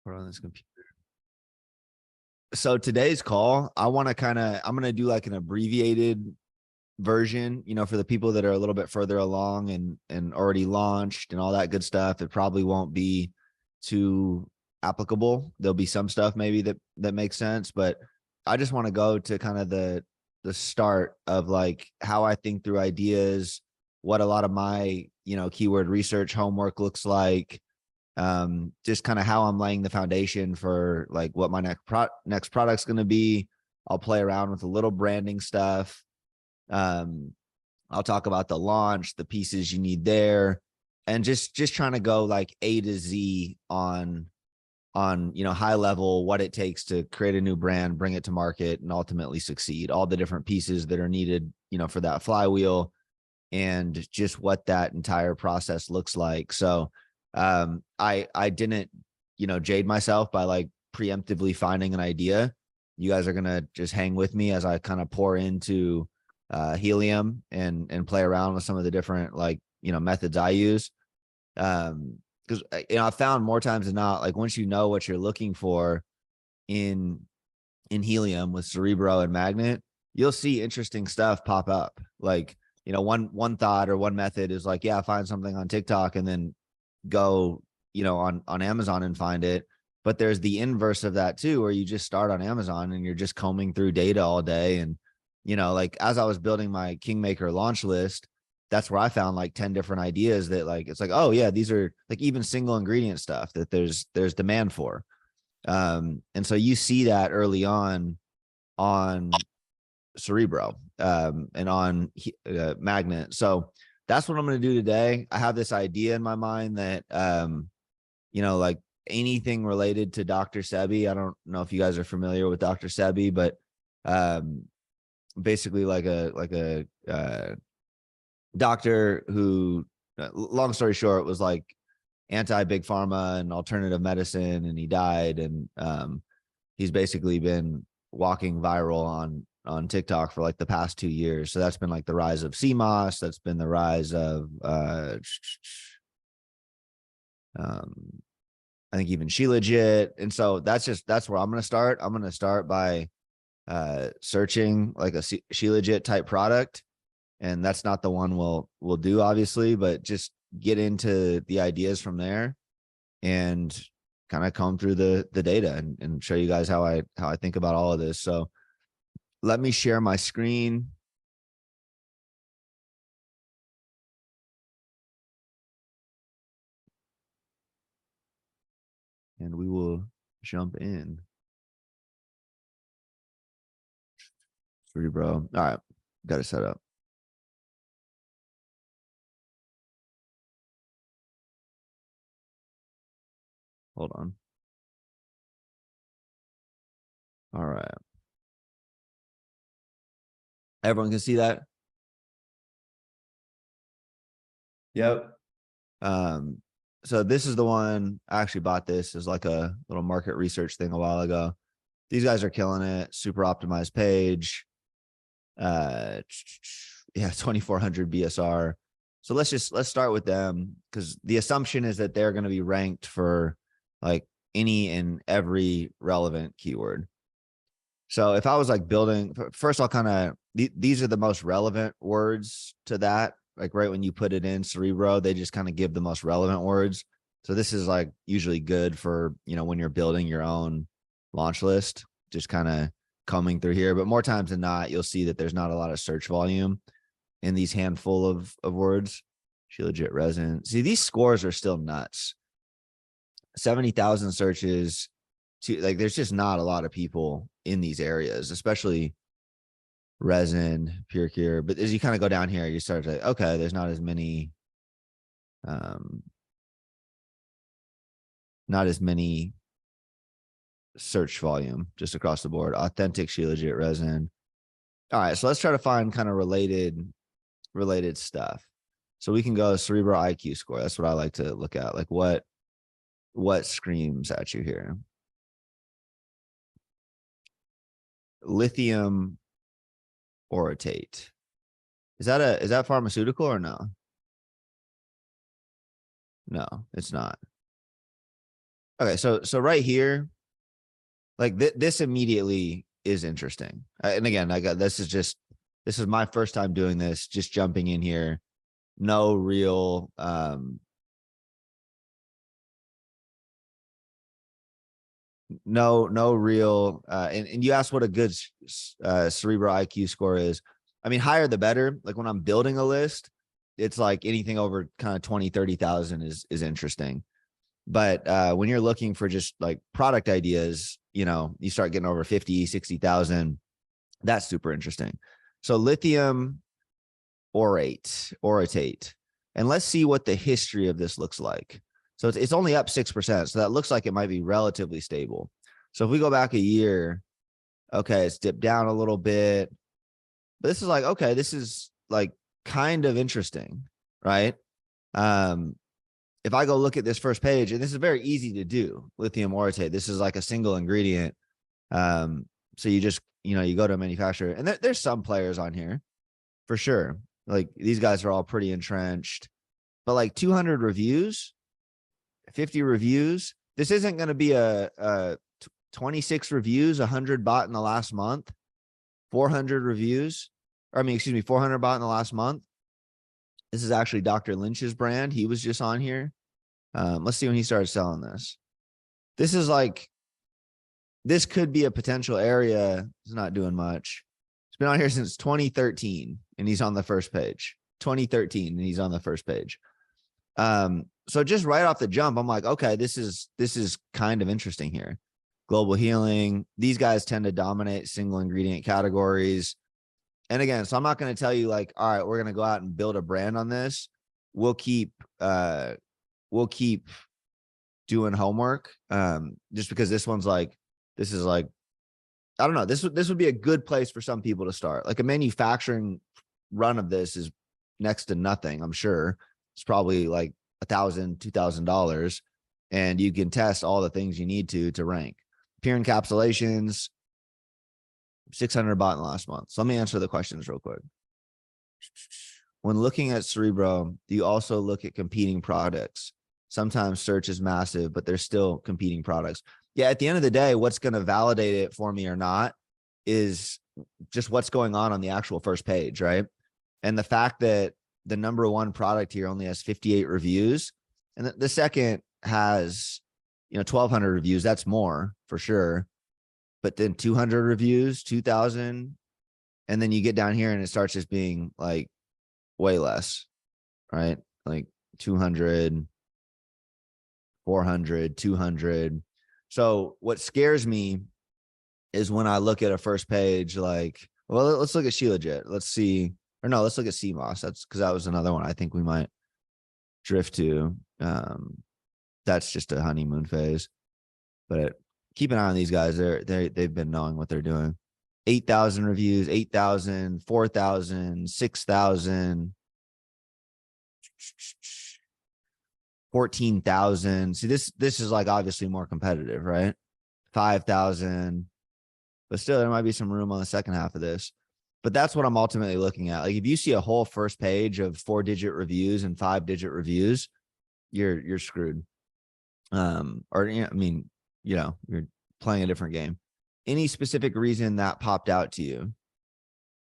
Put on this computer. So today's call, I'm going to do like an abbreviated version, for the people that are a little bit further along and already launched and all that good stuff. It probably won't be too applicable. There'll be some stuff maybe that makes sense, but I just want to go to kind of the start of like how I think through ideas, what a lot of my, keyword research homework looks like, just kind of how I'm laying the foundation for like what my next product's going to be. I'll play around with a little branding stuff. I'll talk about the launch, the pieces you need there, and just trying to go like A to Z on high level, what it takes to create a new brand, bring it to market, and ultimately succeed. All the different pieces that are needed, for that flywheel, and just what that entire process looks like. So I didn't, jade myself by like preemptively finding an idea. You guys are gonna just hang with me as I kind of pour into Helium and play around with some of the different like methods I use. Because I found more times than not, like once you know what you're looking for in Helium with Cerebro and Magnet, you'll see interesting stuff pop up. Like, one thought or one method is like, yeah, find something on TikTok and then go, on Amazon and find it. But there's the inverse of that too, where you just start on Amazon and you're just combing through data all day. And, like as I was building my Kingmaker launch list, that's where I found like 10 different ideas that like, it's like, oh yeah, these are like even single ingredient stuff that there's demand for. And so you see that early on Cerebro, and on Magnet. So that's what I'm going to do today. I have this idea in my mind that, like anything related to Dr. Sebi. I don't know if you guys are familiar with Dr. Sebi, but basically like a doctor who, long story short, was like anti-big pharma and alternative medicine, and he died. And he's basically been walking viral on TikTok for like the past 2 years. So that's been like the rise of CMOS. That's been the rise of I think even Shilajit. And so that's where I'm going to start. I'm going to start by searching like a Shilajit type product. And that's not the one we'll do, obviously, but just get into the ideas from there and kind of comb through the data and show you guys how I think about all of this. So let me share my screen. And we will jump in. Cerebro. All right. Got it set up. Hold on. All right. Everyone can see that? Yep. So this is the one. I actually bought this as like a little market research thing a while ago. These guys are killing it. Super optimized page. Yeah, 2400 BSR. So let's start with them, because the assumption is that they're going to be ranked for like any and every relevant keyword. So if I was like building, first I'll kind of, these are the most relevant words to that. Like right when you put it in Cerebro, they just kind of give the most relevant words. So this is like usually good for, when you're building your own launch list, just kind of combing through here. But more times than not, you'll see that there's not a lot of search volume in these handful of words. Shilajit resin. See, these scores are still nuts. 70,000 searches. Like there's just not a lot of people in these areas, especially resin, pure cure. But as you kind of go down here, you start to, okay, there's not as many search volume just across the board. Authentic Shilajit resin. All right, so let's try to find kind of related stuff. So we can go Cerebro IQ score. That's what I like to look at. Like what screams at you here? Lithium orotate. Is that pharmaceutical or no? No, it's not. Okay, so right here, like this immediately is interesting. And again, this is my first time doing this, just jumping in here. No real no real and you asked what a good cerebral IQ score is. I mean, higher the better. Like when I'm building a list, it's like anything over kind of 20-30,000 is interesting. But when you're looking for just like product ideas, you know, you start getting over 50-60,000. That's super interesting. So lithium orotate. And let's see what the history of this looks like. So it's only up 6%. So that looks like it might be relatively stable. So if we go back a year, okay, it's dipped down a little bit. But this is like, okay, this is like kind of interesting, right? If I go look at this first page, and this is very easy to do, lithium orotate, this is like a single ingredient. So you just, you know, you go to a manufacturer, and there's some players on here for sure. Like these guys are all pretty entrenched, but like 200 reviews, 50 reviews. This isn't going to be a 26 reviews, 100 bought in the last month, 400 reviews, or I mean, excuse me, 400 bought in the last month. This is actually Dr. Lynch's brand. He was just on here. Let's see when he started selling this. This is like, this could be a potential area. It's not doing much. It's been on here since 2013 and he's on the first page. 2013 and he's on the first page. So just right off the jump, I'm like, okay, this is kind of interesting here. Global healing. These guys tend to dominate single ingredient categories. And again, so I'm not going to tell you like, all right, we're going to go out and build a brand on this. We'll keep doing homework. Just because this one's like, this is like, I don't know, this would be a good place for some people to start. Like a manufacturing run of this is next to nothing. I'm sure it's probably like $1,000, $2,000, and you can test all the things you need to rank. Pure encapsulations, 600 bought in the last month. So let me answer the questions real quick. When looking at Cerebro, do you also look at competing products? Sometimes search is massive, but there's still competing products. Yeah, at the end of the day, what's going to validate it for me or not is just what's going on the actual first page, right? And the fact that the number one product here only has 58 reviews, and the second has, you know, 1,200 reviews. That's more for sure. But then 200 reviews, 2,000, and then you get down here and it starts just being like way less, right? Like 200, 400, 200. So what scares me is when I look at a first page, like, well, let's look at Shilajit. Let's see, or no, let's look at CMOS. That's because that was another one I think we might drift to. That's just a honeymoon phase, but keep an eye on these guys. They've been knowing what they're doing. 8,000 reviews, 8,000, 4,000, 6,000, 14,000. See, this is like obviously more competitive, right? 5,000, but still there might be some room on the second half of this. But that's what I'm ultimately looking at. Like if you see a whole first page of 4-digit reviews and 5-digit reviews, you're screwed. Or I mean, you know, you're playing a different game. Any specific reason that popped out to you?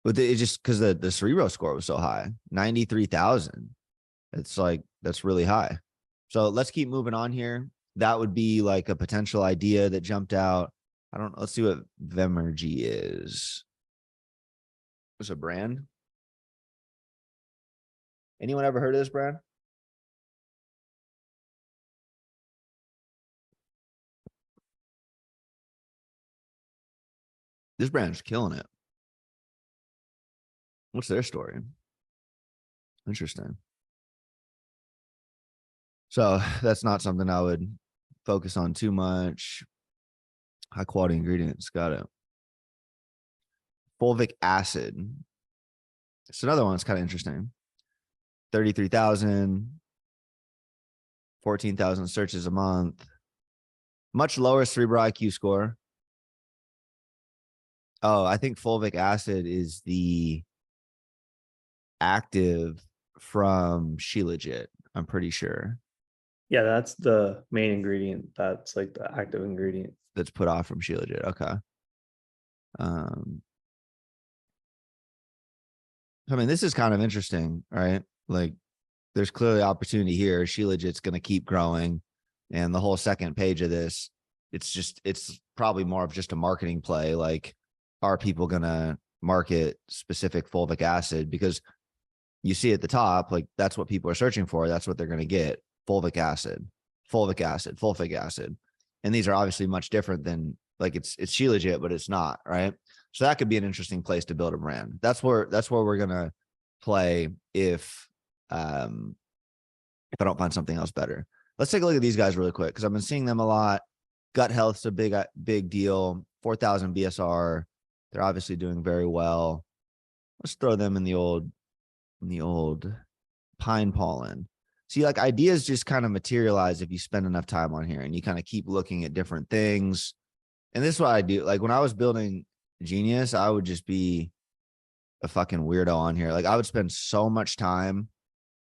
But it's just because the Cerebro score was so high, 93,000. It's like, that's really high. So let's keep moving on here. That would be like a potential idea that jumped out. I don't know. Let's see what Vemergy is. It's a brand. Anyone ever heard of this brand? This brand's killing it. What's their story? Interesting. So that's not something I would focus on too much. High quality ingredients. Got it. Fulvic acid. It's another one that's kind of interesting. 33,000, 14,000 searches a month. Much lower cerebral IQ score. Oh, I think fulvic acid is the active from Shilajit. I'm pretty sure. Yeah, that's the main ingredient. That's like the active ingredient. that's put off from Shilajit. Okay. Um, I mean, this is kind of interesting, right? Like, there's clearly opportunity here. Shilajit's going to keep growing, and the whole second page of this, it's probably more of just a marketing play. Like, are people going to market specific fulvic acid? Because you see at the top, like that's what people are searching for. That's what they're going to get: fulvic acid, fulvic acid, fulvic acid. And these are obviously much different than, like, it's Shilajit, but it's not, right? So that could be an interesting place to build a brand. That's where we're gonna play if I don't find something else better. Let's take a look at these guys really quick because I've been seeing them a lot. Gut Health's a big deal. 4,000 BSR. They're obviously doing very well. Let's throw them in the old pine pollen. See, like, ideas just kind of materialize if you spend enough time on here and you kind of keep looking at different things. And this is what I do. Like, when I was building Genius, I would just be a fucking weirdo on here. Like, I would spend so much time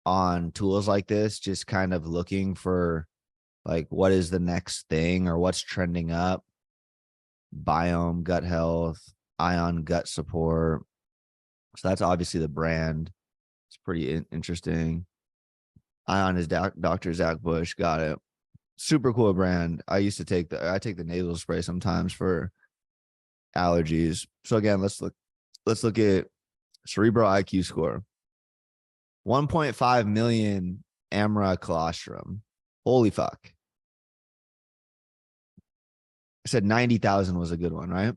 on tools like this, just kind of looking for, like, what is the next thing or what's trending up. Biome, Gut Health, Ion Gut Support. So that's obviously the brand. It's pretty interesting. Ion is Dr. Zach Bush. Got it. Super cool brand. I take the nasal spray sometimes for allergies. So again, let's look at cerebral IQ score. 1.5 million AMRA colostrum. Holy fuck. I said 90,000 was a good one, right?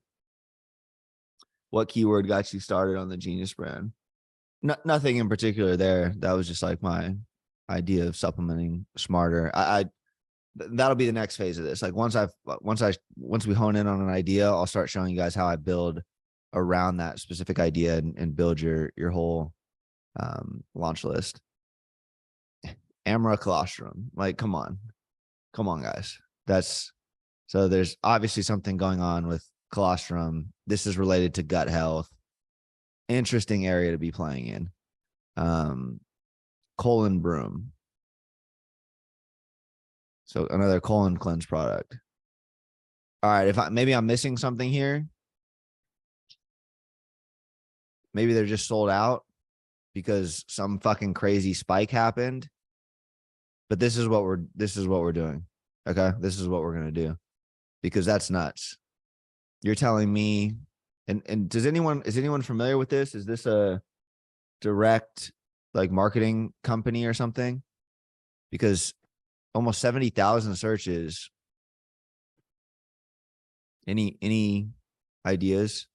What keyword got you started on the Genius brand? Nothing in particular there. That was just like my idea of supplementing smarter. That'll be the next phase of this. Like, once we hone in on an idea, I'll start showing you guys how I build around that specific idea and build your whole launch list. AMRA colostrum. Like, come on, guys. So there's obviously something going on with colostrum. This is related to gut health. Interesting area to be playing in. Colon broom. So another colon cleanse product. All right, maybe I'm missing something here. Maybe they're just sold out because some fucking crazy spike happened. But this is what we're doing. Okay, this is what we're gonna do, because that's nuts. You're telling me, and is anyone familiar with this? Is this a direct, like, marketing company or something? Because almost 70,000 searches. Any ideas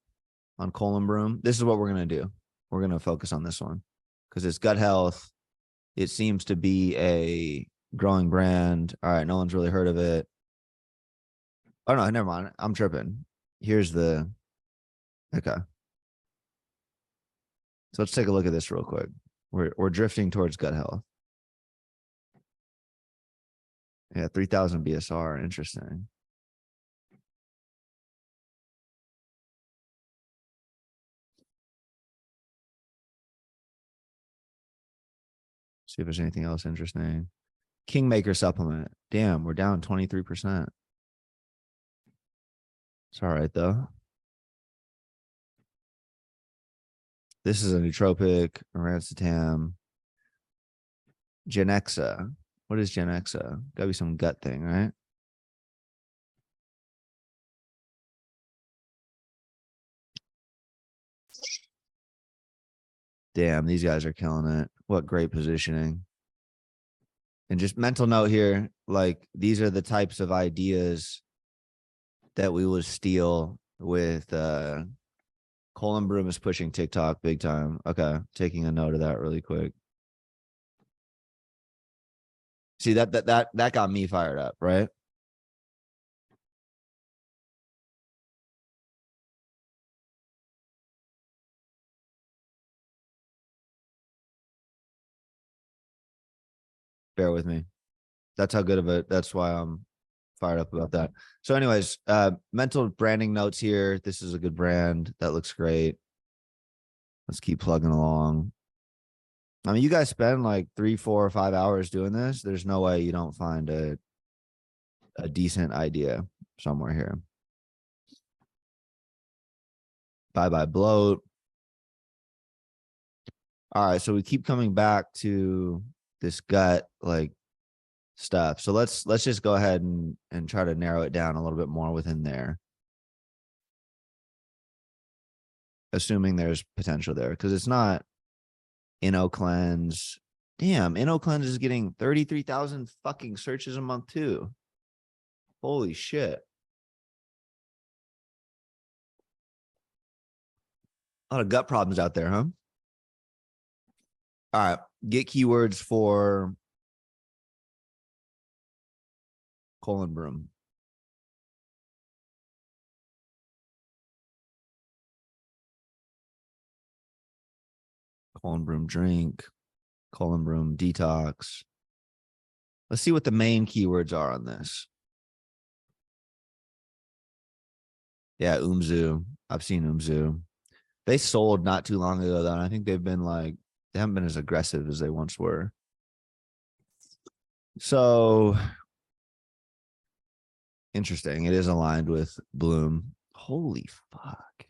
on colon broom? This is what we're gonna do. We're gonna focus on this one because it's gut health. It seems to be a growing brand. All right, no one's really heard of it. Oh no, never mind. I'm tripping. Here's the okay. So let's take a look at this real quick. We're drifting towards gut health. Yeah, 3,000 BSR. Interesting. See if there's anything else interesting. Kingmaker supplement. Damn, we're down 23%. It's all right though. This is a nootropic, racetam, Genexa. What is Genexa? Gotta be some gut thing, right? Damn, these guys are killing it. What great positioning. And just mental note here, like, these are the types of ideas that we would steal with Colin Broom is pushing TikTok big time. Okay, taking a note of that really quick. See, that got me fired up, right? Bear with me. That's how good of it. That's why I'm fired up about that. So anyways, mental branding notes here. This is a good brand. That looks great. Let's keep plugging along. I mean, you guys spend like 3, 4, or 5 hours doing this. There's no way you don't find a decent idea somewhere here. Bye bye bloat. All right, so we keep coming back to this gut like stuff. So let's just go ahead and try to narrow it down a little bit more within there. Assuming there's potential there, because it's not InnoCleanse. Damn, InnoCleanse is getting 33,000 fucking searches a month too. Holy shit. A lot of gut problems out there, huh? All right, get keywords for colon broom. Colon broom drink, colon broom detox. Let's see what the main keywords are on this. Yeah, Umzu. I've seen Umzu. They sold not too long ago though, and I think they've been like, they haven't been as aggressive as they once were. So interesting. It is aligned with Bloom. Holy fuck.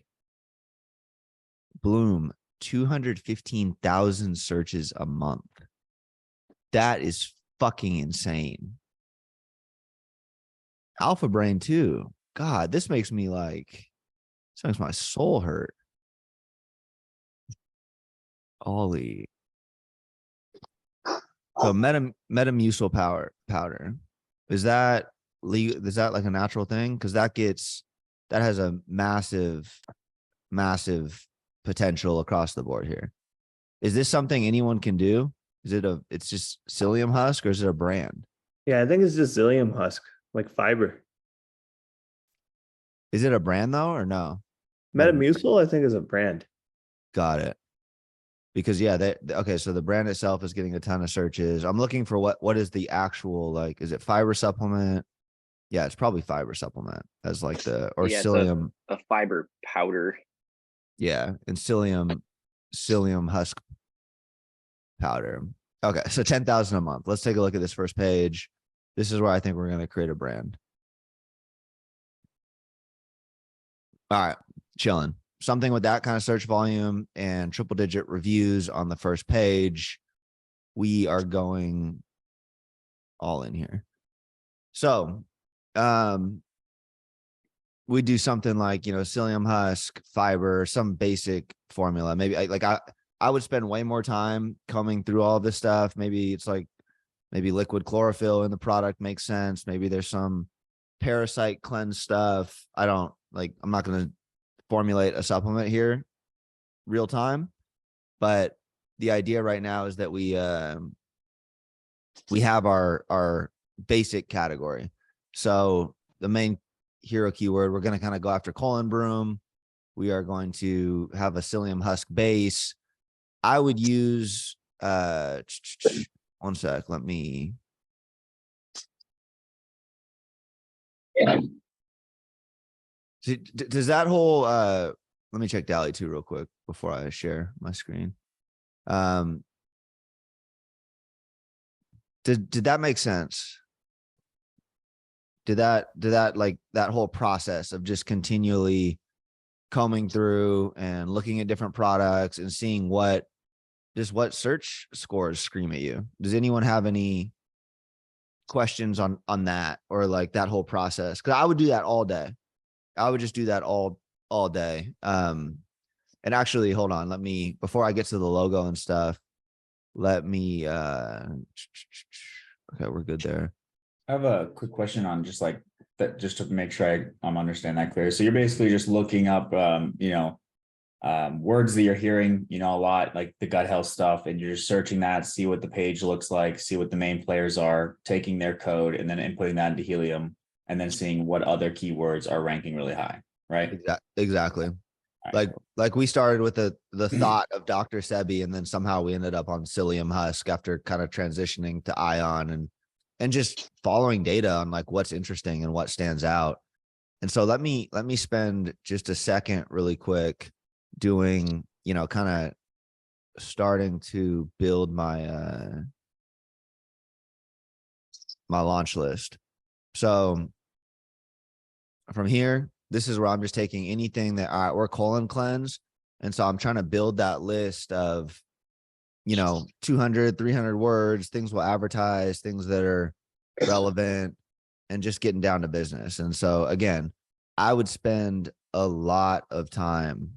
Bloom, 215,000 searches a month. That is fucking insane. Alpha Brain too. God, this makes me like, this makes my soul hurt. Ollie. So Metamucil powder. Is that legal? Is that like a natural thing? Because that has a massive potential across the board here. Is this something anyone can do? Is it it's just psyllium husk, or is it a brand? Yeah, I think it's just psyllium husk, like fiber. Is it a brand though, or no? Metamucil, I think, is a brand. Got it. Because yeah, okay, so the brand itself is getting a ton of searches. I'm looking for what is the actual, like, is it fiber supplement? Yeah, it's probably fiber supplement as like or Yeah, psyllium. a fiber powder. Yeah, and psyllium husk powder. Okay, so 10,000 a month. Let's take a look at this first page. This is where I think we're going to create a brand. All right, chilling. Something with that kind of search volume and triple digit reviews on the first page. We are going all in here. So, we do something like, psyllium husk, fiber, some basic formula. Maybe I would spend way more time combing through all of this stuff. Maybe it's like, maybe liquid chlorophyll in the product makes sense. Maybe there's some parasite cleanse stuff. I'm not going to formulate a supplement here real time, but the idea right now is that we have our basic category. So the main hero keyword, we're going to kind of go after colon broom. We are going to have a psyllium husk base. I would use one sec, let me does that whole let me check DALL-E 2 real quick before I share my screen. Did that make sense? Did that like that whole process of just continually combing through and looking at different products and seeing what search scores scream at you? Does anyone have any questions on that, or like that whole process? Because I would do that all day. I would just do that all day. And actually, hold on. Before I get to the logo and stuff, let me, okay, we're good there. I have a quick question on just like that, just to make sure I understand that clear. So you're basically just looking up, words that you're hearing, a lot, like the gut health stuff, and you're just searching that, see what the page looks like, see what the main players are, taking their code and then inputting that into Helium, and then seeing what other keywords are ranking really high, right? Exactly. Right. Like we started with the thought of Dr. Sebi, and then somehow we ended up on psyllium husk after kind of transitioning to ion and just following data on like what's interesting and what stands out. And so let me spend just a second really quick doing, kind of starting to build my my launch list. So from here, this is where I'm just taking anything that we're colon cleanse. And so I'm trying to build that list of, 200, 300 words, things we'll advertise, things that are relevant, and just getting down to business. And so again, I would spend a lot of time.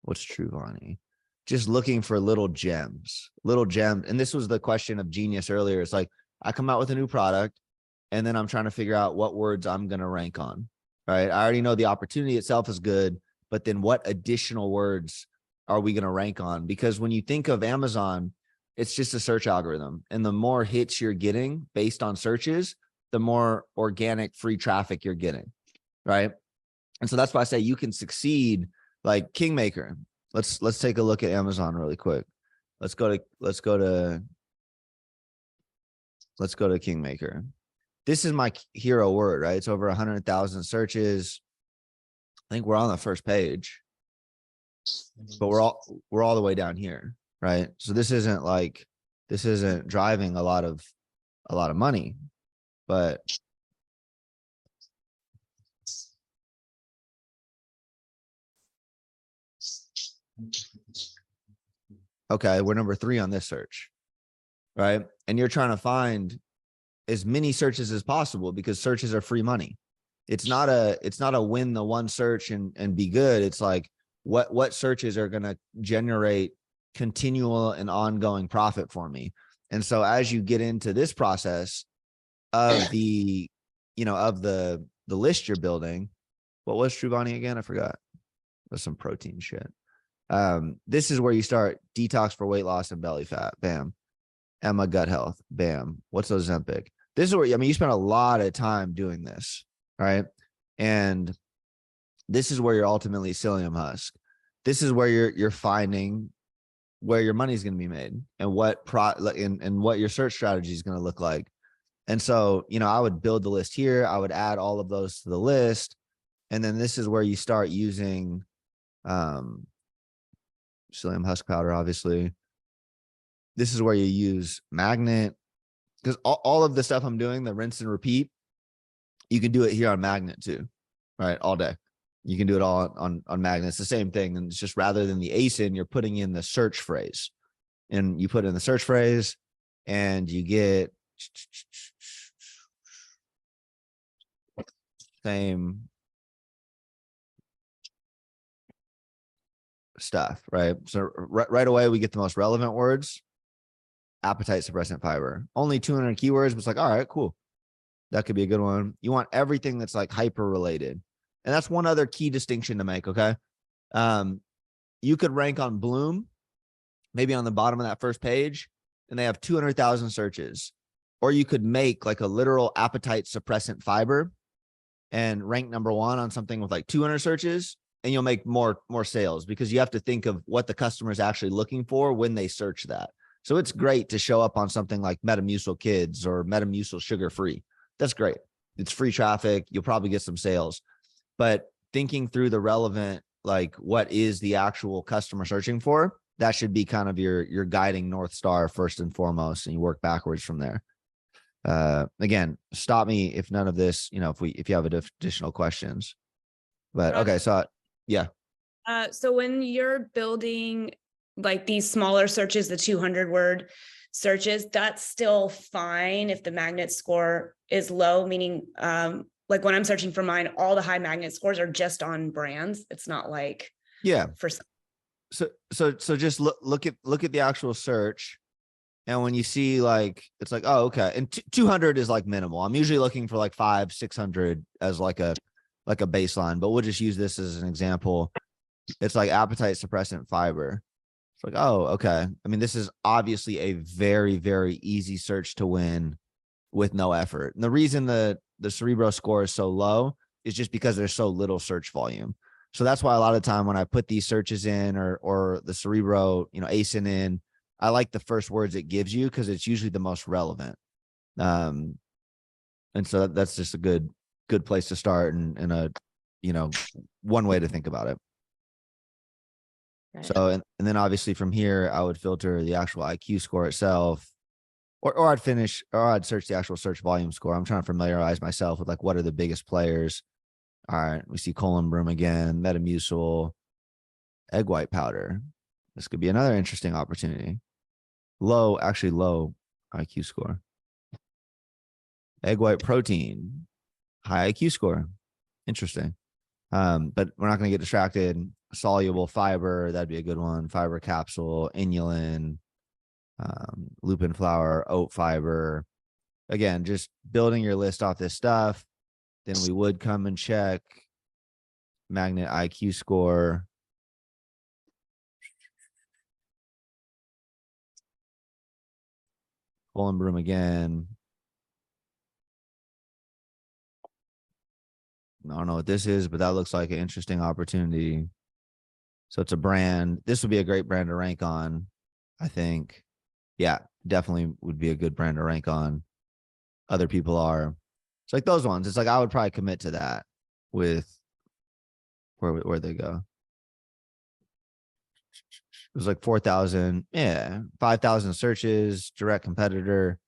What's true, Vonnie? Just looking for little gems. And this was the question of genius earlier. It's like, I come out with a new product and then I'm trying to figure out what words I'm going to rank on, right? I already know the opportunity itself is good, but then what additional words are we going to rank on? Because when you think of Amazon, it's just a search algorithm. And the more hits you're getting based on searches, the more organic free traffic you're getting, right? And so that's why I say you can succeed like Kingmaker. Let's take a look at Amazon really quick. Let's go to Kingmaker. This is my hero word, right? It's over 100,000 searches. I think we're on the first page, but we're all the way down here, right? So this isn't driving a lot of money, but okay, we're number 3 on this search, right? And you're trying to find as many searches as possible because searches are free money. It's not a win the one search and be good. It's like what searches are going to generate continual and ongoing profit for me. And so as you get into this process of the, of the list you're building, what was Truvani again? I forgot. There's some protein shit. This is where you start detox for weight loss and belly fat. Bam. Emma gut health. Bam. What's Ozempic? This is where, you spend a lot of time doing this, right? And this is where you're ultimately psyllium husk. This is where you're finding where your money's going to be made and what what your search strategy is going to look like. And so, I would build the list here. I would add all of those to the list. And then this is where you start using psyllium husk powder, obviously. This is where you use Magnet, because all of the stuff I'm doing, the rinse and repeat, you can do it here on Magnet too, right? All day. You can do it all on Magnet. It's the same thing. And it's just rather than the ASIN, you're putting in the search phrase. And you put in the search phrase and you get same stuff, right? So right away, we get the most relevant words. Appetite suppressant fiber, only 200 keywords, but it's like, all right, cool. That could be a good one. You want everything that's like hyper related. And that's one other key distinction to make. Okay. You could rank on Bloom, maybe on the bottom of that first page, and they have 200,000 searches, or you could make like a literal appetite suppressant fiber and rank number 1 on something with like 200 searches, and you'll make more sales because you have to think of what the customer is actually looking for when they search that. So it's great to show up on something like Metamucil Kids or Metamucil Sugar Free. That's great. It's free traffic. You'll probably get some sales, but thinking through the relevant, like what is the actual customer searching for, that should be kind of your guiding North Star first and foremost, and you work backwards from there. Again, stop me if none of this, if you have additional questions, but okay. So yeah. So when you're building like these smaller searches, the 200 word searches, that's still fine if the magnet score is low, meaning like when I'm searching for mine, all the high magnet scores are just on brands. It's not like, yeah. For So just look at the actual search. And when you see like, it's like, oh, okay. And 200 is like minimal. I'm usually looking for like 500, 600 as like a baseline, but we'll just use this as an example. It's like appetite suppressant fiber. It's like, oh, okay. I mean, this is obviously a very, very easy search to win with no effort. And the reason the Cerebro score is so low is just because there's so little search volume. So that's why a lot of time when I put these searches in or the Cerebro, ASIN in, I like the first words it gives you because it's usually the most relevant. And so that's just a good place to start and a, one way to think about it. Right. So, and then obviously from here, I would filter the actual IQ score itself, or I'd search the actual search volume score. I'm trying to familiarize myself with like, what are the biggest players? All right, we see Colin Broom again, Metamucil, egg white powder. This could be another interesting opportunity. Low IQ score. Egg white protein, high IQ score. Interesting. But we're not going to get distracted. Soluble fiber, that'd be a good one. Fiber capsule, inulin, lupin flour, oat fiber. Again, just building your list off this stuff. Then we would come and check magnet IQ score. Colin Broom again. I don't know what this is, but that looks like an interesting opportunity. So it's a brand. This would be a great brand to rank on, I think. Yeah, definitely would be a good brand to rank on. Other people are. It's like those ones. It's like I would probably commit to that with where they go. It was like 4,000. Yeah, 5,000 searches, direct competitor.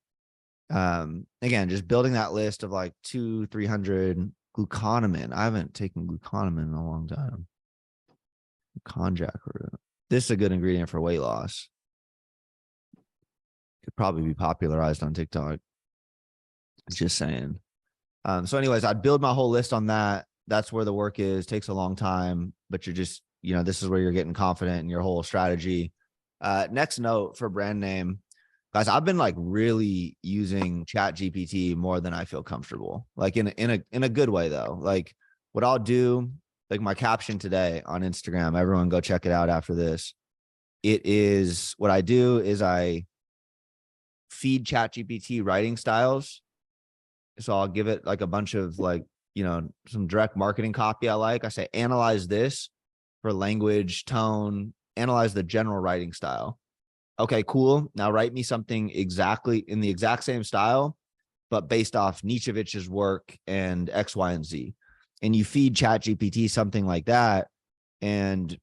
Again, just building that list of like 200-300 gluconamin. I haven't taken gluconamin in a long time. Konjac root. This is a good ingredient for weight loss. Could probably be popularized on TikTok. Just saying. So anyways, I'd build my whole list on that. That's where the work is. Takes a long time, but you're just, this is where you're getting confident in your whole strategy. Next note for brand name. Guys, I've been like really using Chat GPT more than I feel comfortable. Like in a good way though. Like what I'll do, like my caption today on Instagram, everyone go check it out after this. It is what I do is I feed Chat GPT writing styles. So I'll give it like a bunch of like, some direct marketing copy I like. I say, analyze this for language, tone, analyze the general writing style. Okay, cool. Now write me something exactly in the exact same style, but based off Nietzschevich's work and X, Y, and Z. And you feed ChatGPT something like that, and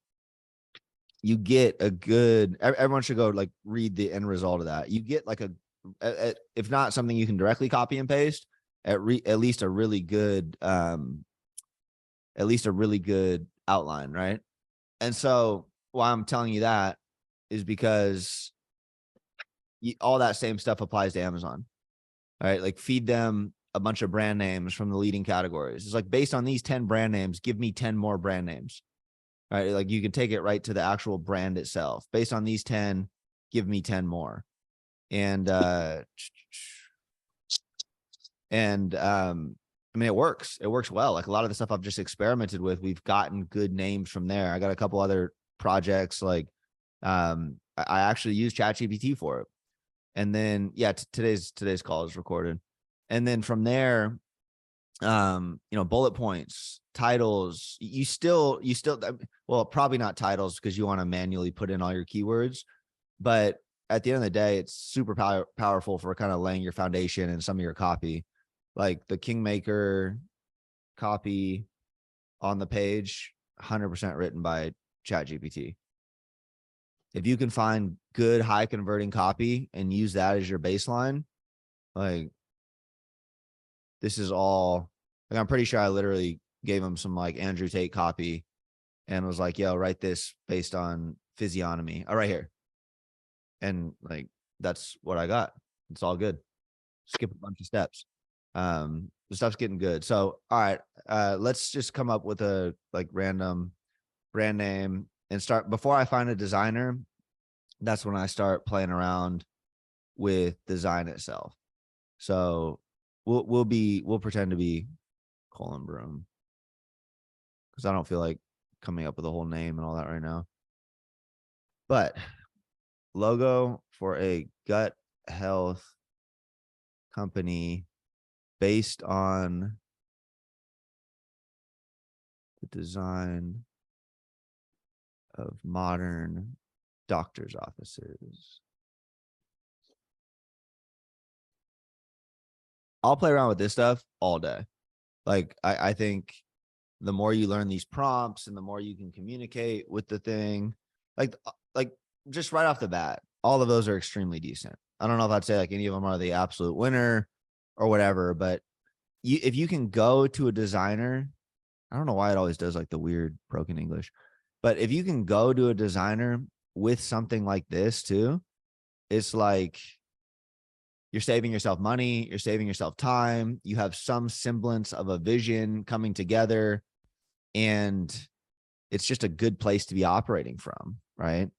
you get a good, everyone should go like read the end result of that. You get like if not something you can directly copy and paste, at least a really good, outline, right? And so why I'm telling you that is because all that same stuff applies to Amazon, right? Like feed them a bunch of brand names from the leading categories. It's like based on these 10 brand names, give me 10 more brand names, right? Like you can take it right to the actual brand itself. Based on these 10, give me 10 more. And, I mean, it works. It works well. Like a lot of the stuff I've just experimented with, we've gotten good names from there. I got a couple other projects like, I actually use ChatGPT for it. And then, yeah, today's call is recorded. And then from there, bullet points, titles, you still, well, probably not titles because you want to manually put in all your keywords, but at the end of the day, it's super powerful for kind of laying your foundation and some of your copy, like the Kingmaker copy on the page, 100% written by ChatGPT. If you can find good high converting copy and use that as your baseline, like this is all, like, I'm pretty sure I literally gave him some like Andrew Tate copy and was like, yo, write this based on physiognomy. All right, here. And like, that's what I got. It's all good. Skip a bunch of steps. The stuff's getting good. So, all right, let's just come up with a like random brand name and start. Before I find a designer, that's when I start playing around with design itself. So we'll pretend to be Colin Broom because I don't feel like coming up with a whole name and all that right now. But logo for a gut health company based on the design of modern doctor's offices. I'll play around with this stuff all day. Like I think the more you learn these prompts and the more you can communicate with the thing, like just right off the bat, all of those are extremely decent. I don't know if I'd say like any of them are the absolute winner or whatever, but if you can go to a designer, I don't know why it always does like the weird broken English, but if you can go to a designer with something like this too, it's like you're saving yourself money, you're saving yourself time, you have some semblance of a vision coming together, and it's just a good place to be operating from, right?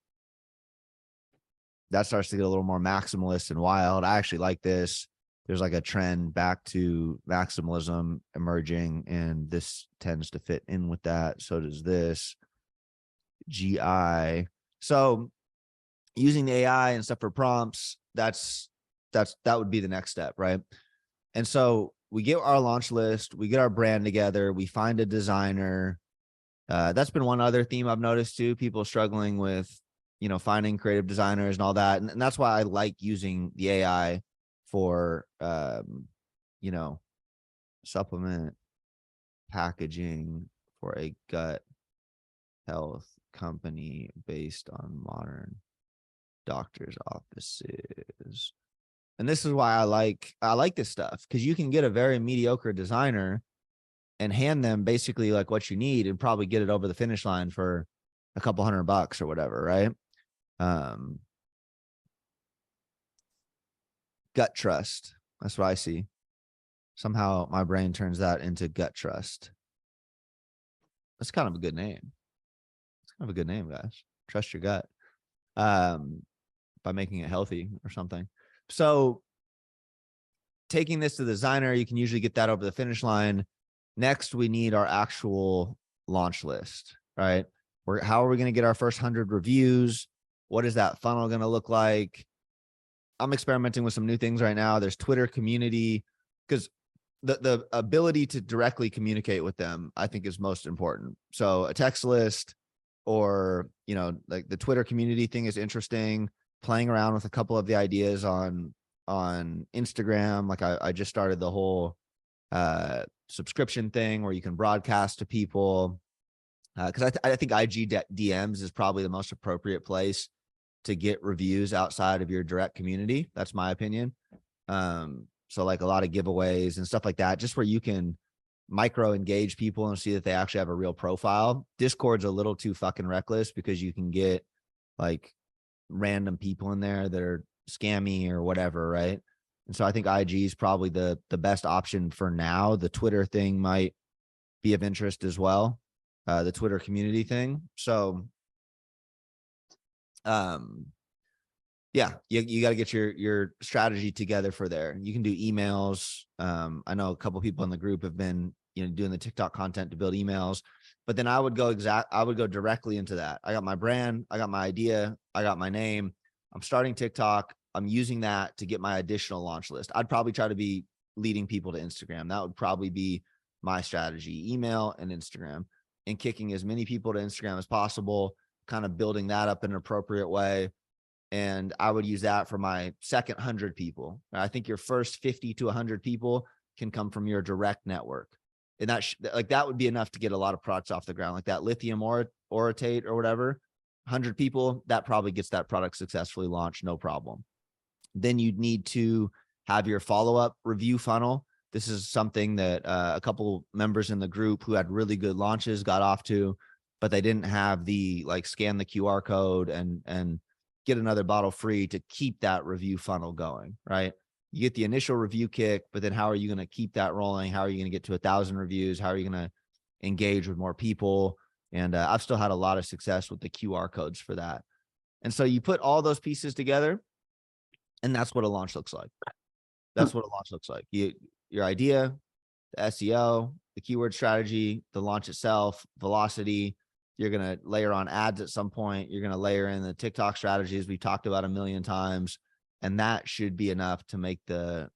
That starts to get a little more maximalist and wild. I actually like this. There's like a trend back to maximalism emerging, and this tends to fit in with that. So does this GI. So using the AI and stuff for prompts, that would be the next step, right? And so we get our launch list, we get our brand together, we find a designer. That's been one other theme I've noticed too, people struggling with, finding creative designers and all that. And that's why I like using the AI for, supplement packaging for a gut health company based on modern doctors' offices. And this is why I like this stuff, because you can get a very mediocre designer and hand them basically like what you need and probably get it over the finish line for a couple $100 or whatever, right? Gut trust. That's what I see. Somehow my brain turns that into gut trust. That's kind of a good name. It's kind of a good name, guys. Trust your gut. By making it healthy or something. So taking this to the designer, you can usually get that over the finish line. Next, we need our actual launch list, right? How are we going to get our first 100 reviews? What is that funnel going to look like? I'm experimenting with some new things right now. There's Twitter community, because the ability to directly communicate with them, I think, is most important. So a text list or, like the Twitter community thing is interesting. Playing around with a couple of the ideas on Instagram. Like I just started the whole subscription thing where you can broadcast to people. Because I think IG DMs is probably the most appropriate place to get reviews outside of your direct community. That's my opinion. So like a lot of giveaways and stuff like that, just where you can micro engage people and see that they actually have a real profile. Discord's a little too fucking reckless because you can get like random people in there that are scammy or whatever, right? And so I think IG is probably the best option for now. The Twitter thing might be of interest as well, the Twitter community thing. So yeah, you got to get your strategy together for there. You can do emails. I know a couple people in the group have been doing the TikTok content to build emails, but then I would go directly into that. I got my brand, I got my idea, I got my name. I'm starting TikTok. I'm using that to get my additional launch list. I'd probably try to be leading people to Instagram. That would probably be my strategy: email and Instagram, and kicking as many people to Instagram as possible, kind of building that up in an appropriate way. And I would use that for my second 100 people. I think your first 50 to 100 people can come from your direct network. And that would be enough to get a lot of products off the ground, like that lithium orotate or whatever. 100 people, that probably gets that product successfully launched, no problem. Then you'd need to have your follow-up review funnel. This is something that a couple members in the group who had really good launches got off to, but they didn't have the scan the QR code and get another bottle free to keep that review funnel going, right? You get the initial review kick, but then how are you going to keep that rolling? How are you going to get to 1,000 reviews? How are you going to engage with more people? And I've still had a lot of success with the QR codes for that. And so you put all those pieces together, and that's what a launch looks like. That's what a launch looks like. Your idea, the SEO, the keyword strategy, the launch itself, velocity. You're going to layer on ads at some point. You're going to layer in the TikTok strategies we talked about a million times. And that should be enough to make the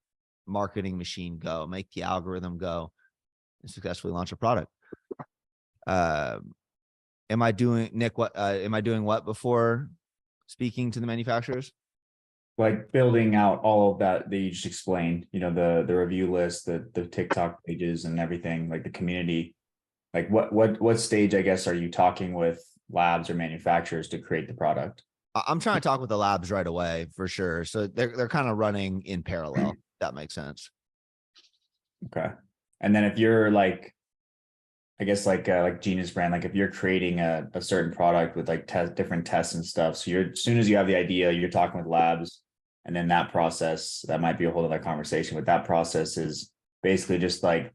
marketing machine go, make the algorithm go, and successfully launch a product. Am I doing what before speaking to the manufacturers? Like building out all of that you just explained, the review list, the TikTok pages and everything, like the community. Like what stage, I guess, are you talking with labs or manufacturers to create the product. I'm trying to talk with the labs right away for sure. So they're kind of running in parallel. If that makes sense. Okay. And then if you're like, I guess like Genius Brand, like if you're creating a certain product with like different tests and stuff, so you're, as soon as you have the idea, you're talking with labs, and then that process, that might be a whole other conversation, but that process is basically just like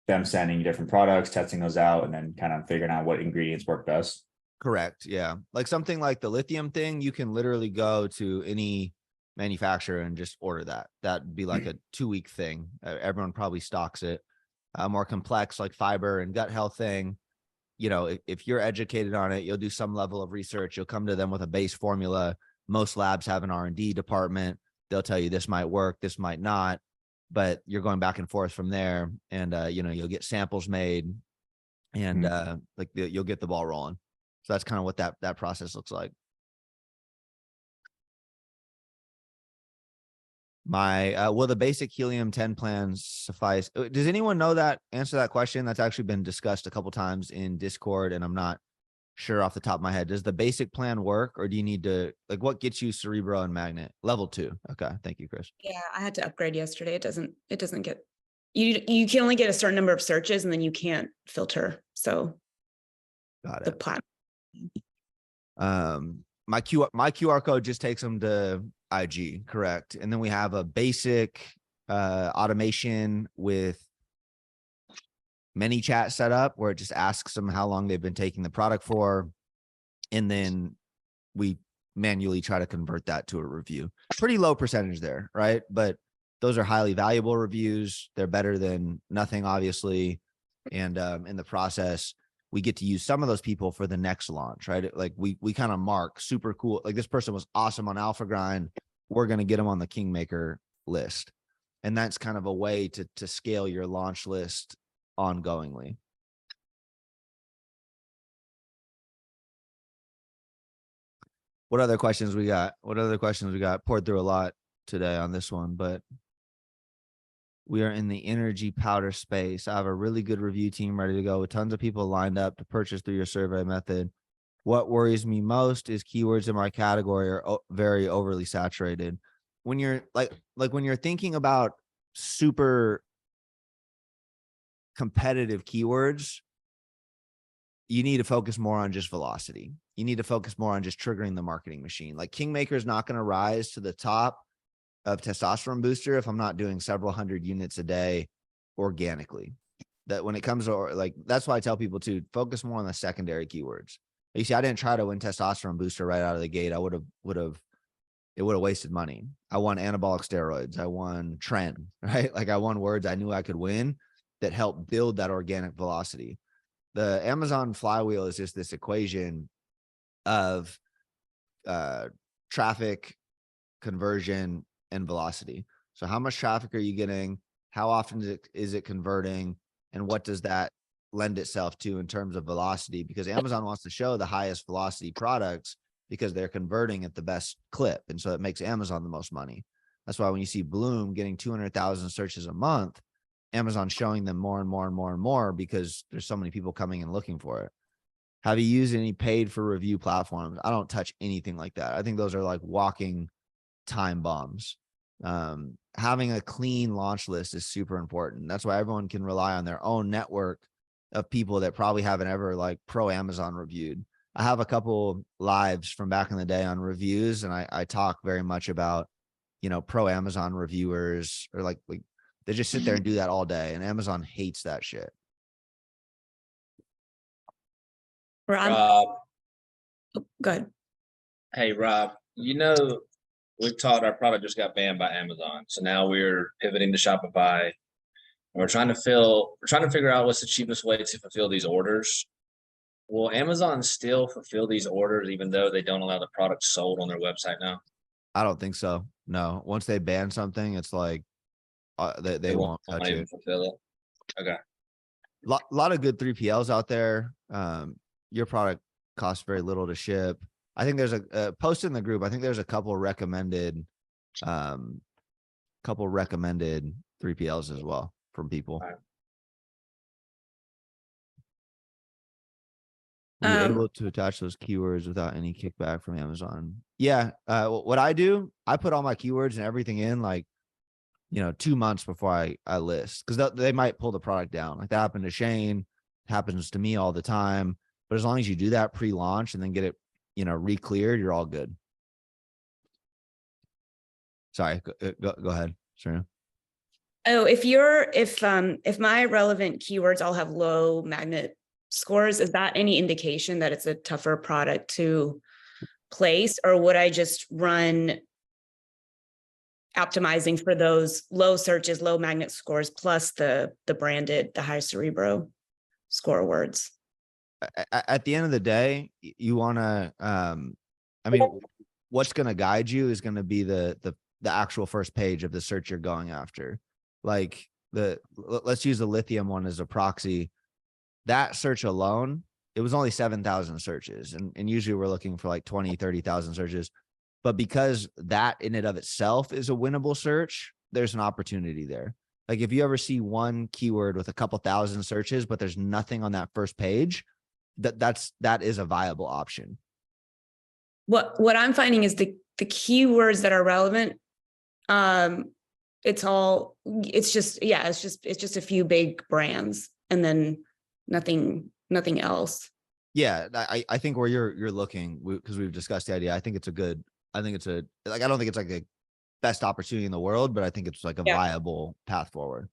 them sending you different products, testing those out, and then kind of figuring out what ingredients work best. Correct. Yeah. Like something like the lithium thing, you can literally go to any manufacturer and just order that. That'd be like a 2-week thing. Everyone probably stocks it. More complex like fiber and gut health thing. You know, if you're educated on it, you'll do some level of research. You'll come to them with a base formula. Most labs have an R&D department. They'll tell you this might work, this might not, but you're going back and forth from there. And, you know, you'll get samples made and like you'll get the ball rolling. So that's kind of what that process looks like. Will the basic helium 10 plans suffice? Does anyone know that? Answer that question. That's actually been discussed a couple times in Discord, and I'm not sure off the top of my head. Does the basic plan work, or do you need to, like, what gets you Cerebro and Magnet? Level 2. Okay, thank you, Chris. Yeah, I had to upgrade yesterday. It doesn't get, you can only get a certain number of searches and then you can't filter. So Got the it. platform. My QR code just takes them to IG, correct? And then we have a basic automation with ManyChat set up where it just asks them how long they've been taking the product for. And then we manually try to convert that to a review. Pretty low percentage there, right? But those are highly valuable reviews. They're better than nothing, obviously. And in the process, we get to use some of those people for the next launch, right? Like we kind of mark super cool. Like this person was awesome on Alpha Grind. We're going to get them on the Kingmaker list. And that's kind of a way to scale your launch list ongoingly. What other questions we got? Poured through a lot today on this one, but we are in the energy powder space. I have a really good review team ready to go with tons of people lined up to purchase through your survey method. What worries me most is keywords in my category are very overly saturated. When you're like when you're thinking about super competitive keywords, you need to focus more on just velocity. You need to focus more on just triggering the marketing machine. Like Kingmaker is not going to rise to the top of testosterone booster if I'm not doing several hundred units a day organically. That when it comes to like, that's why I tell people to focus more on the secondary keywords. You see, I didn't try to win testosterone booster right out of the gate. It would have wasted money. I won anabolic steroids. I won trend, right? Like I won words I knew I could win that helped build that organic velocity. The Amazon flywheel is just this equation of traffic, conversion, and velocity. So how much traffic are you getting? How often is it converting? And what does that lend itself to in terms of velocity? Because Amazon wants to show the highest velocity products because they're converting at the best clip. And so it makes Amazon the most money. That's why when you see Bloom getting 200,000 searches a month, Amazon's showing them more and more and more and more because there's so many people coming and looking for it. Have you used any paid for review platforms? I don't touch anything like that. I think those are like walking time bombs. Having a clean launch list is super important. That's why everyone can rely on their own network of people that probably haven't ever like pro Amazon reviewed. I have a couple lives from back in the day on reviews, and I talk very much about, you know, pro Amazon reviewers, or like they just sit there and do that all day, and Amazon hates that shit. Rob, Rob, go ahead. hey Rob, you know, we've taught our product just got banned by Amazon. So now we're pivoting to Shopify. And we're trying to figure out what's the cheapest way to fulfill these orders. Will Amazon still fulfill these orders even though they don't allow the product sold on their website now? I don't think so. No, once they ban something, it's like they won't touch even it. fulfill it. Okay. Lot of good 3PLs out there. Your product costs very little to ship. I think there's a post in the group. I think there's a couple recommended 3PLs as well from people. All right. Were you Um, able to attach those keywords without any kickback from Amazon? Yeah. What I do, I put all my keywords and everything in like, 2 months before I list, because they might pull the product down. Like that happened to Shane, happens to me all the time. But as long as you do that pre-launch and then get it, re-cleared, you're all good. Sorry, go ahead. Sure. Oh, if my relevant keywords all have low magnet scores, is that any indication that it's a tougher product to place, or would I just run optimizing for those low searches, low magnet scores, plus the branded, the high Cerebro score words? At the end of the day, you want to, I mean, what's going to guide you is going to be the actual first page of the search you're going after. Like let's use the lithium one as a proxy. That search alone, it was only 7,000 searches. And usually we're looking for like 20, 30,000 searches. But because that in and of itself is a winnable search, there's an opportunity there. Like if you ever see one keyword with a couple thousand searches, but there's nothing on that first page, that is a viable option. What I'm finding is the keywords that are relevant, it's just a few big brands and then nothing else. Yeah, I think where you're looking, because we've discussed the idea, I think it's I don't think it's like the best opportunity in the world, but I think it's like a Yeah. viable path forward.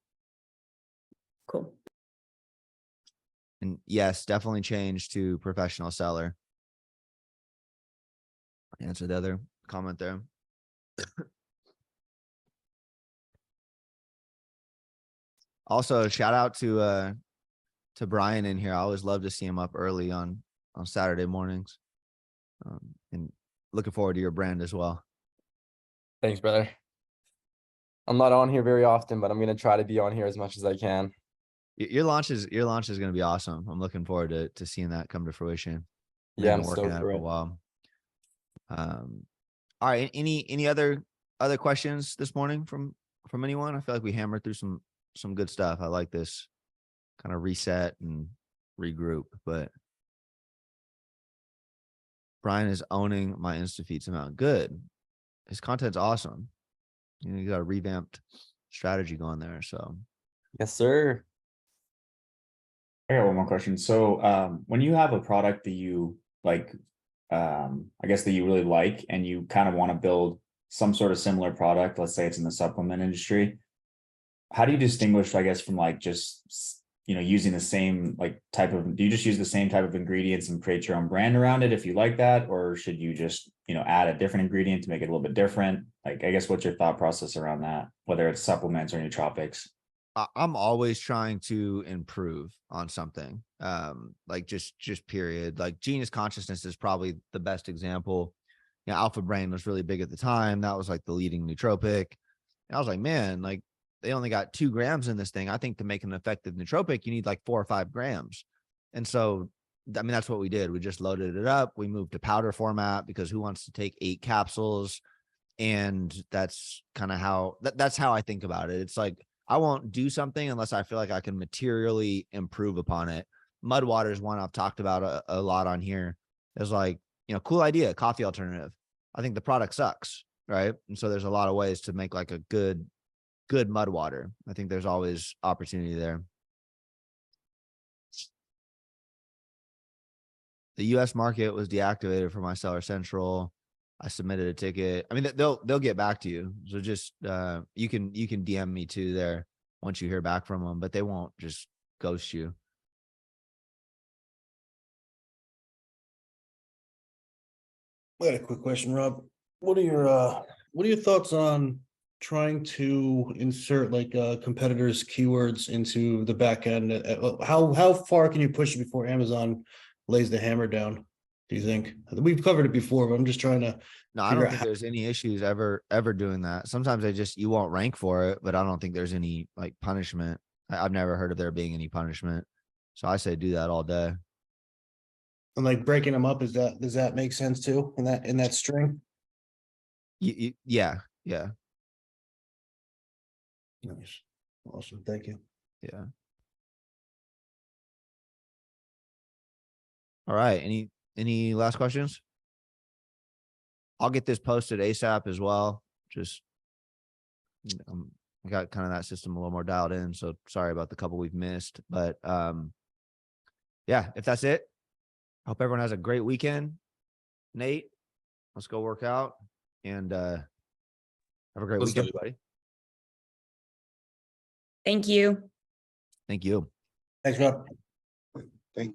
Cool. And yes, definitely change to professional seller. Answer the other comment there. Also, shout out to Brian in here. I always love to see him up early on Saturday mornings. And looking forward to your brand as well. Thanks, brother. I'm not on here very often, but I'm gonna try to be on here as much as I can. Your launch is going to be awesome. I'm looking forward to seeing that come to fruition. Yeah, I'm Been working stoked at it for for a it. while. All right. Any other questions this morning from anyone? I feel like we hammered through some good stuff. I like this kind of reset and regroup, but Brian is owning my InstaFeeds amount. Good. His content's awesome. You got a revamped strategy going there. So Yes, sir. I got one more question. So when you have a product that you like, I guess that you really like, and you kind of want to build some sort of similar product, let's say it's in the supplement industry, how do you distinguish, I guess, from like just, using the same like type of, do you just use the same type of ingredients and create your own brand around it if you like that? Or should you just, add a different ingredient to make it a little bit different? Like, I guess, what's your thought process around that, whether it's supplements or nootropics? I'm always trying to improve on something. Like just period. Like Genius Consciousness is probably the best example. Alpha Brain was really big at the time. That was like the leading nootropic. And I was like, man, like they only got 2 grams in this thing. I think to make an effective nootropic, you need like 4 or 5 grams. And so, I mean, that's what we did. We just loaded it up. We moved to powder format because who wants to take 8 capsules? And that's kind of how, that's how I think about it. It's like, I won't do something unless I feel like I can materially improve upon it. Mudwater is one I've talked about a lot on here. It's like, cool idea, coffee alternative. I think the product sucks, right? And so there's a lot of ways to make like a good Mudwater. I think there's always opportunity there. The US market was deactivated for my Seller Central. I submitted a ticket. I mean, they'll get back to you. So just you can DM me too there once you hear back from them, but they won't just ghost you. I got a quick question, Rob. What are your thoughts on trying to insert like competitors' keywords into the back end? How far can you push it before Amazon lays the hammer down? Do you think? We've covered it before, but I'm just trying to. No, I don't think there's any issues ever doing that. Sometimes you won't rank for it, but I don't think there's any like punishment. I've never heard of there being any punishment. So I say do that all day. And like breaking them up, does that make sense too in that string? Yeah. Nice. Awesome. Thank you. Yeah. All right, any last questions? I'll get this posted ASAP as well, just. I got kind of that system a little more dialed in, so sorry about the couple we've missed, but, yeah, if that's it. Hope everyone has a great weekend. Nate, let's go work out and, have a great Let's do weekend, it. buddy. Thank you. Thank you. Thanks, Rob. Thank